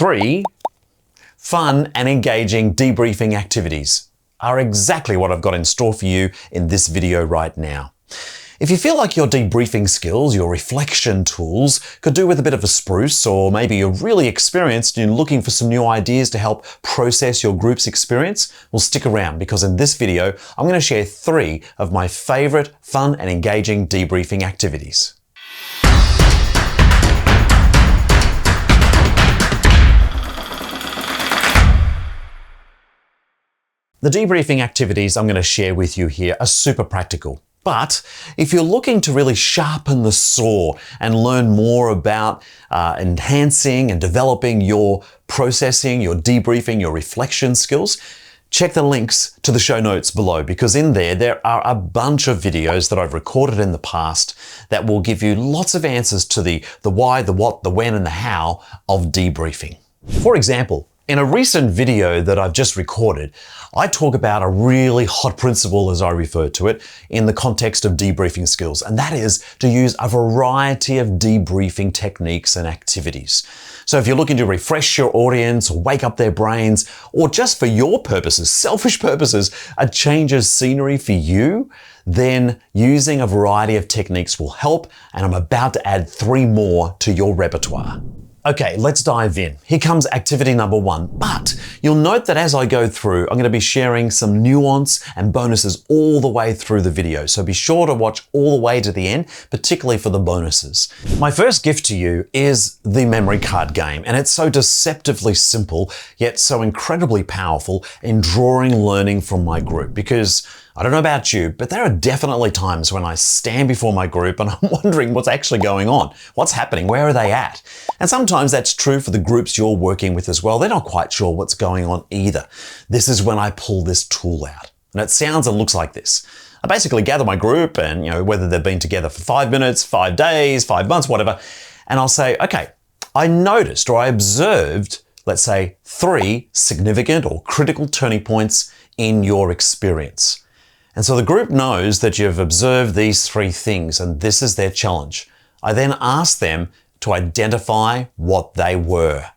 3 fun and engaging debriefing activities are exactly what I've got in store for you in this video right now. If you feel like your debriefing skills, your reflection tools, could do with a bit of a spruce, or maybe you're really experienced and looking for some new ideas to help process your group's experience, well, stick around, because in this video, I'm going to share 3 of my favorite fun and engaging debriefing activities. The debriefing activities I'm going to share with you here are super practical. But if you're looking to really sharpen the saw and learn more about enhancing and developing your processing, your debriefing, your reflection skills, check the links to the show notes below, because in there are a bunch of videos that I've recorded in the past that will give you lots of answers to the why, the what, the when, and the how of debriefing. For example, in a recent video that I've just recorded, I talk about a really hot principle, as I refer to it, in the context of debriefing skills, and that is to use a variety of debriefing techniques and activities. So if you're looking to refresh your audience, or wake up their brains, or just for your purposes, selfish purposes, a change of scenery for you, then using a variety of techniques will help, and I'm about to add 3 more to your repertoire. Okay, let's dive in. Here comes activity number 1, but you'll note that as I go through, I'm going to be sharing some nuance and bonuses all the way through the video. So be sure to watch all the way to the end, particularly for the bonuses. My first gift to you is the memory card game, and it's so deceptively simple, yet so incredibly powerful in drawing learning from my group, because I don't know about you, but there are definitely times when I stand before my group and I'm wondering what's actually going on. What's happening? Where are they at? And sometimes that's true for the groups you're working with as well. They're not quite sure what's going on either. This is when I pull this tool out. And it sounds and looks like this. I basically gather my group and, whether they've been together for 5 minutes, 5 days, 5 months, whatever. And I'll say, okay, I noticed or I observed, let's say, 3 significant or critical turning points in your experience. And so the group knows that you've observed these 3 things, and this is their challenge. I then ask them to identify what they were.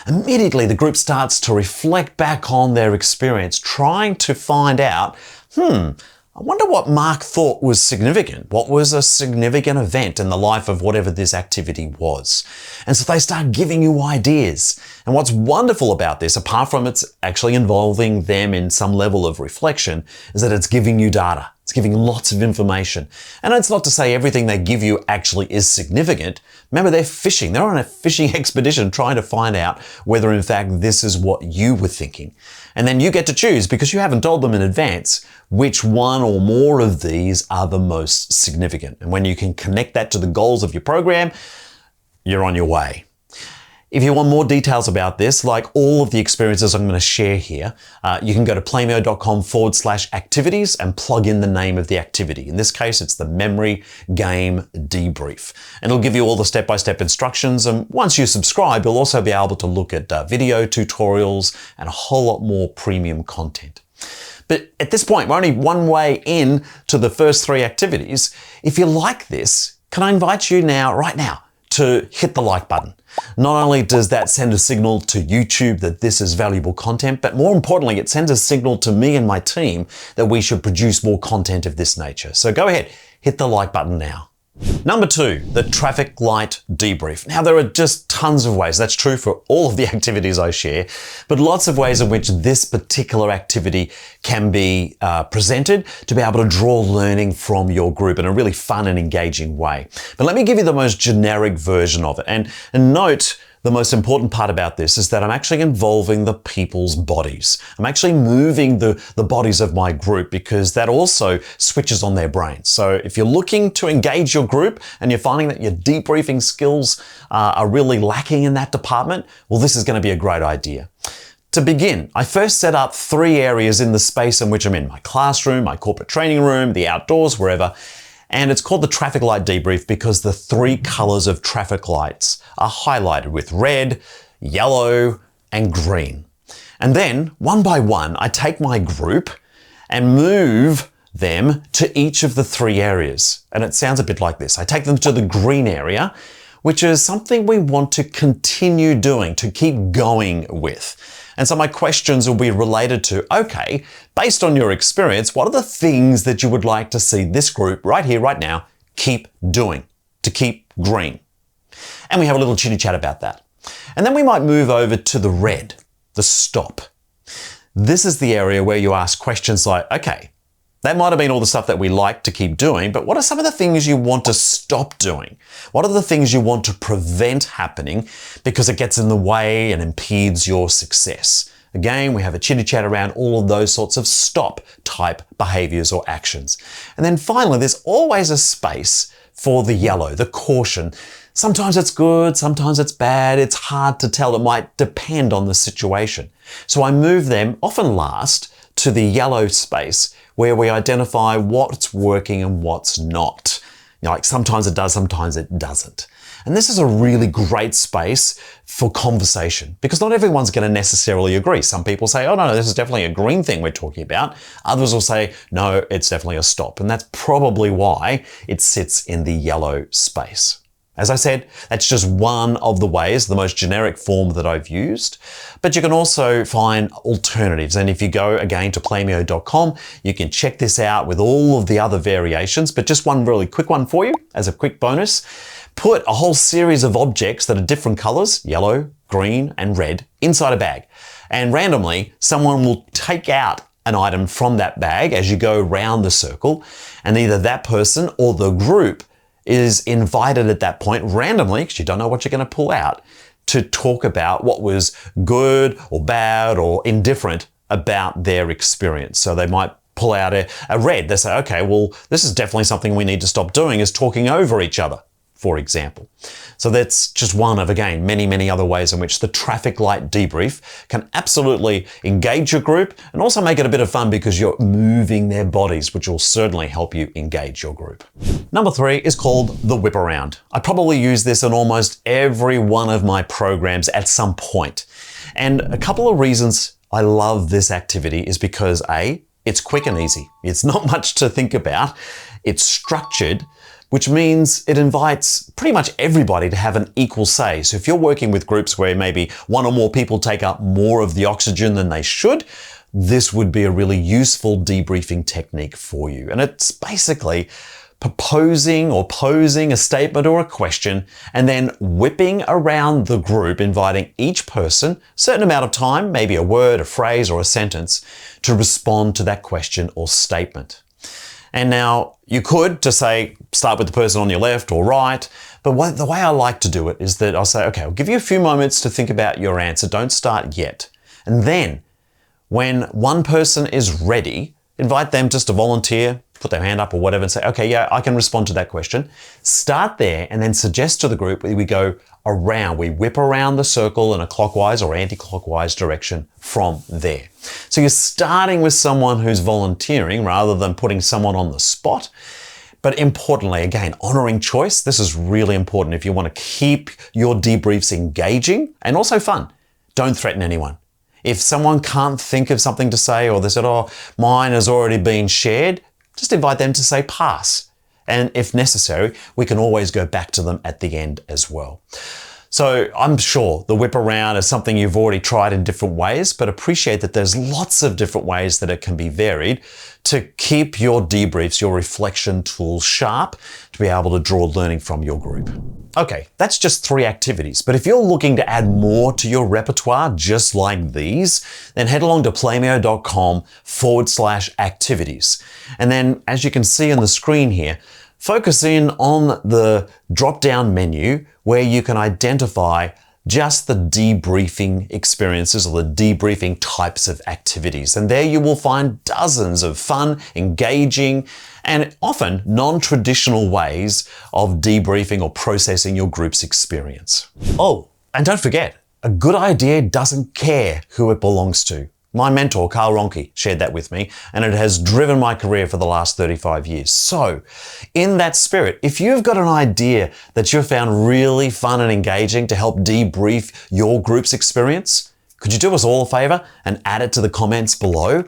Immediately, the group starts to reflect back on their experience, trying to find out, I wonder what Mark thought was significant. What was a significant event in the life of whatever this activity was? And so they start giving you ideas. And what's wonderful about this, apart from it's actually involving them in some level of reflection, is that it's giving you data. It's giving lots of information. And it's not to say everything they give you actually is significant. Remember, they're fishing. They're on a fishing expedition trying to find out whether in fact this is what you were thinking. And then you get to choose, because you haven't told them in advance, which one or more of these are the most significant. And when you can connect that to the goals of your program, you're on your way. If you want more details about this, like all of the experiences I'm going to share here, you can go to playmio.com/activities and plug in the name of the activity. In this case, it's the memory game debrief. And it'll give you all the step-by-step instructions. And once you subscribe, you'll also be able to look at video tutorials and a whole lot more premium content. But at this point, we're only one way in to the first 3 activities. If you like this, can I invite you right now, to hit the like button. Not only does that send a signal to YouTube that this is valuable content, but more importantly, it sends a signal to me and my team that we should produce more content of this nature. So go ahead, hit the like button now. Number 2, the traffic light debrief. Now, there are just tons of ways. That's true for all of the activities I share, but lots of ways in which this particular activity can be presented to be able to draw learning from your group in a really fun and engaging way. But let me give you the most generic version of it. And note, the most important part about this is that I'm actually involving the people's bodies. I'm actually moving the bodies of my group, because that also switches on their brains. So if you're looking to engage your group and you're finding that your debriefing skills are really lacking in that department, well, this is going to be a great idea. To begin, I first set up 3 areas in the space in which I'm in: my classroom, my corporate training room, the outdoors, wherever. And it's called the traffic light debrief because the 3 colors of traffic lights are highlighted with red, yellow, and green. And then, one by one, I take my group and move them to each of the 3 areas. And it sounds a bit like this. I take them to the green area, which is something we want to continue doing, to keep going with. And so my questions will be related to, okay, based on your experience, what are the things that you would like to see this group right here, right now, keep doing to keep green? And we have a little chitty chat about that. And then we might move over to the red, the stop. This is the area where you ask questions like, okay, that might have been all the stuff that we like to keep doing, but what are some of the things you want to stop doing? What are the things you want to prevent happening because it gets in the way and impedes your success? Again, we have a chitty chat around all of those sorts of stop type behaviors or actions. And then finally, there's always a space for the yellow, the caution. Sometimes it's good, sometimes it's bad. It's hard to tell. It might depend on the situation. So I move them, often last, to the yellow space where we identify what's working and what's not. You know, like sometimes it does, sometimes it doesn't. And this is a really great space for conversation because not everyone's going to necessarily agree. Some people say, oh no, this is definitely a green thing we're talking about. Others will say, no, it's definitely a stop. And that's probably why it sits in the yellow space. As I said, that's just one of the ways, the most generic form that I've used, but you can also find alternatives. And if you go again to playmio.com, you can check this out with all of the other variations, but just one really quick one for you as a quick bonus. Put a whole series of objects that are different colors, yellow, green, and red, inside a bag. And randomly, someone will take out an item from that bag as you go around the circle, and either that person or the group is invited at that point randomly, because you don't know what you're going to pull out, to talk about what was good or bad or indifferent about their experience. So they might pull out a red. They say, okay, well, this is definitely something we need to stop doing, is talking over each other, for example. So that's just one of, again, many, many other ways in which the traffic light debrief can absolutely engage your group and also make it a bit of fun because you're moving their bodies, which will certainly help you engage your group. Number 3 is called the whip around. I probably use this in almost every one of my programs at some point. And a couple of reasons I love this activity is because A, it's quick and easy. It's not much to think about. It's structured, which means it invites pretty much everybody to have an equal say. So if you're working with groups where maybe one or more people take up more of the oxygen than they should, this would be a really useful debriefing technique for you. And it's basically proposing or posing a statement or a question and then whipping around the group, inviting each person a certain amount of time, maybe a word, a phrase, or a sentence, to respond to that question or statement. And now you could just say, start with the person on your left or right, but the way I like to do it is that I'll say, okay, I'll give you a few moments to think about your answer. Don't start yet. And then when one person is ready, invite them just to volunteer, put their hand up or whatever and say, okay, yeah, I can respond to that question. Start there and then suggest to the group we go around. We whip around the circle in a clockwise or anti-clockwise direction from there. So you're starting with someone who's volunteering rather than putting someone on the spot. But importantly, again, honoring choice. This is really important if you want to keep your debriefs engaging and also fun. Don't threaten anyone. If someone can't think of something to say or they said, oh, mine has already been shared, just invite them to say pass. And if necessary, we can always go back to them at the end as well. So I'm sure the whip around is something you've already tried in different ways, but appreciate that there's lots of different ways that it can be varied to keep your debriefs, your reflection tools sharp, to be able to draw learning from your group. Okay, that's just 3 activities, but if you're looking to add more to your repertoire just like these, then head along to playmio.com/activities. And then, as you can see on the screen here, focus in on the drop-down menu where you can identify just the debriefing experiences or the debriefing types of activities. And there you will find dozens of fun, engaging, and often non-traditional ways of debriefing or processing your group's experience. Oh, and don't forget, a good idea doesn't care who it belongs to. My mentor, Carl Ronke, shared that with me, and it has driven my career for the last 35 years. So, in that spirit, if you've got an idea that you've found really fun and engaging to help debrief your group's experience, could you do us all a favor and add it to the comments below?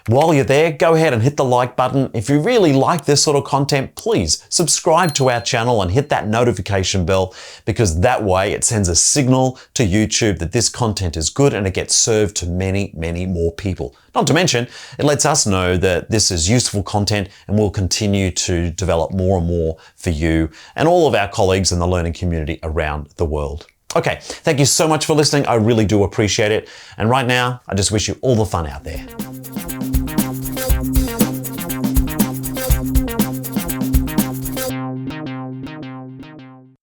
While you're there, go ahead and hit the like button. If you really like this sort of content, please subscribe to our channel and hit that notification bell, because that way it sends a signal to YouTube that this content is good and it gets served to many, many more people. Not to mention, it lets us know that this is useful content and we'll continue to develop more and more for you and all of our colleagues in the learning community around the world. Okay, thank you so much for listening. I really do appreciate it. And right now, I just wish you all the fun out there.